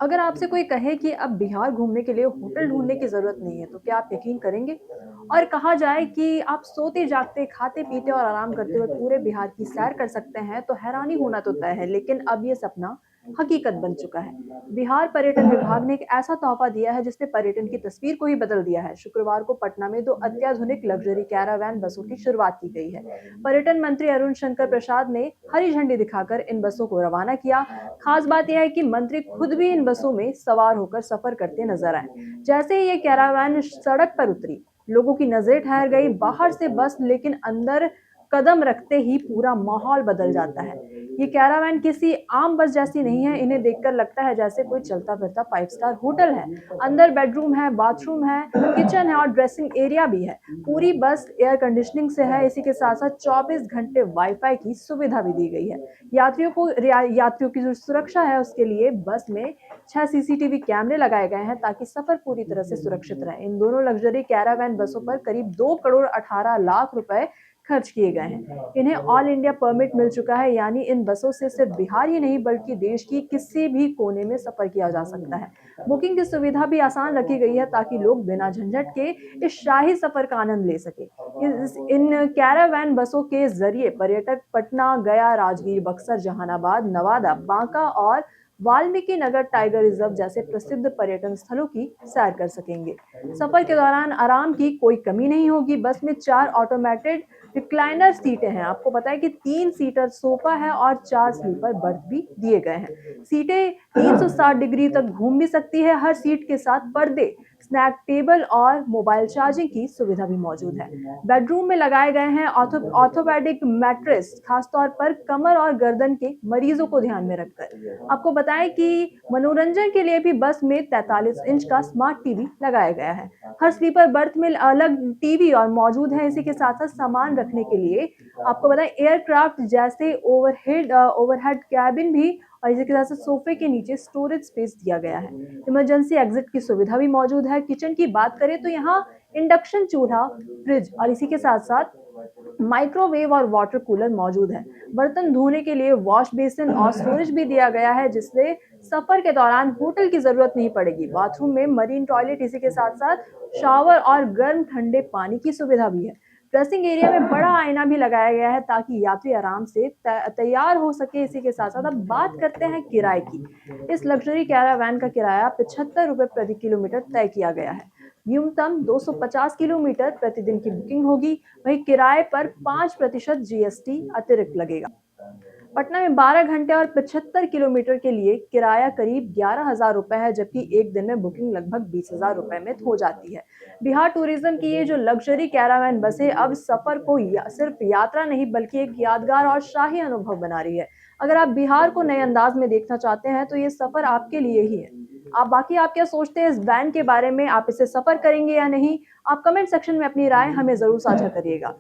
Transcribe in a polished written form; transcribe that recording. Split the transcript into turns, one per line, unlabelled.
अगर आपसे कोई कहे कि अब बिहार घूमने के लिए होटल ढूँढने की ज़रूरत नहीं है, तो क्या आप यकीन करेंगे? और कहा जाए कि आप सोते-जागते, खाते-पीते और आराम करते हुए पूरे बिहार की सैर कर सकते हैं, तो हैरानी होना तो तय है, लेकिन अब ये सपना हकीकत बन चुका है। बिहार पर्यटन विभाग ने एक ऐसा तोहफ़ा दिया है, जिसने पर्यटन की तस्वीर को ही बदल दिया है। शुक्रवार को पटना में 2 अत्याधुनिक लग्जरी कैरावैन बसों की शुरुआत की गई है। पर्यटन मंत्री अरुण शंकर प्रसाद ने हरी झंडी दिखाकर इन बसों को रवाना किया। खास बात यह है कि मंत्री खुद भी इन बसों में सवार होकर सफर करते नजर आए। जैसे ही ये कैरावान सड़क पर उतरी, लोगों की नजरें ठहर गई। बाहर से बस, लेकिन अंदर कदम रखते ही पूरा माहौल बदल जाता है। ये कैरावान किसी आम बस जैसी नहीं है। इन्हें देखकर लगता है जैसे कोई चलता फिरता 5 स्टार होटल है। अंदर बेडरूम है, बाथरूम है, किचन है और ड्रेसिंग एरिया भी है। पूरी बस एयर कंडीशनिंग से है। इसी के साथ साथ 24 घंटे वाईफाई की सुविधा भी दी गई है। यात्रियों की जो सुरक्षा है, उसके लिए बस में 6 सीसीटीवी कैमरे लगाए गए हैं, ताकि सफर पूरी तरह से सुरक्षित रहे। इन दोनों लग्जरी कैरावैन बसों पर करीब 2 करोड़ 18 लाख रुपए खर्च किए गए हैं। इन्हें ऑल इंडिया परमिट मिल चुका है, यानी इन बसों से सिर्फ बिहार ही नहीं बल्कि देश की किसी भी कोने में सफर किया जा सकता है। बुकिंग की सुविधा भी आसान रखी गई है, ताकि लोग बिना झंझट के इस शाही सफर का आनंद ले सके। इन कैरावैन बसों के जरिए पर्यटक पटना, गया, राजगीर, बक्सर, जहानाबाद, नवादा, बांका और वाल्मीकि नगर टाइगर रिजर्व जैसे प्रसिद्ध पर्यटन स्थलों की सैर कर सकेंगे। सफर के दौरान आराम की कोई कमी नहीं होगी। बस में 4 ऑटोमेटेड रिक्लाइनर सीटें हैं। आपको पता है कि 3 सीटर सोफा है और 4 स्लीपर बर्थ भी दिए गए हैं। सीटें 360 डिग्री तक घूम भी सकती है। हर सीट के साथ पर्दे, स्नैक टेबल और मोबाइल चार्जिंग की सुविधा भी मौजूद है। बेडरूम में लगाए गए हैं ऑर्थोपेडिक मैट्रेस, खासतौर पर कमर और गर्दन के मरीजों को ध्यान में रखकर। आपको बताएं कि मनोरंजन के लिए भी बस में 43 इंच का स्मार्ट टीवी लगाया गया है। हर स्लीपर बर्थ में अलग टीवी और मौजूद है। इसी के साथ साथ सामान रखने के लिए आपको बताएं एयरक्राफ्ट जैसे ओवरहेड कैबिन भी, और इसी के साथ साथ सोफे के नीचे स्टोरेज स्पेस दिया गया है। इमरजेंसी एग्जिट की सुविधा भी मौजूद है। किचन की बात करें तो यहाँ इंडक्शन चूल्हा, फ्रिज और इसी के साथ साथ माइक्रोवेव और वाटर कूलर मौजूद है। बर्तन धोने के लिए वॉश बेसिन और स्टोरेज भी दिया गया है, जिससे सफर के दौरान होटल की जरूरत नहीं पड़ेगी। बाथरूम में मरीन टॉयलेट, इसी के साथ साथ शावर और गर्म ठंडे पानी की सुविधा भी है। ड्रेसिंग एरिया में बड़ा आईना भी लगाया गया है, ताकि यात्री आराम से तैयार हो सके। इसी के साथ साथ अब बात करते हैं किराए की। इस लग्जरी कैरावैन का किराया 75 रुपए प्रति किलोमीटर तय किया गया है। न्यूनतम 250 किलोमीटर प्रतिदिन की बुकिंग होगी। वहीं किराए पर 5% जीएसटी अतिरिक्त लगेगा। पटना में 12 घंटे और 75 किलोमीटर के लिए किराया करीब 11,000 रुपए है, जबकि एक दिन में बुकिंग लगभग 20,000 रुपए में हो जाती है। बिहार टूरिज्म की ये जो लग्जरी कैरावैन बसें अब सफर को सिर्फ यात्रा नहीं बल्कि एक यादगार और शाही अनुभव बना रही है। अगर आप बिहार को नए अंदाज में देखना चाहते हैं, तो ये सफर आपके लिए ही है। आप क्या सोचते हैं इस वैन के बारे में? आप इसे सफर करेंगे या नहीं? आप कमेंट सेक्शन में अपनी राय हमें जरूर साझा करिएगा।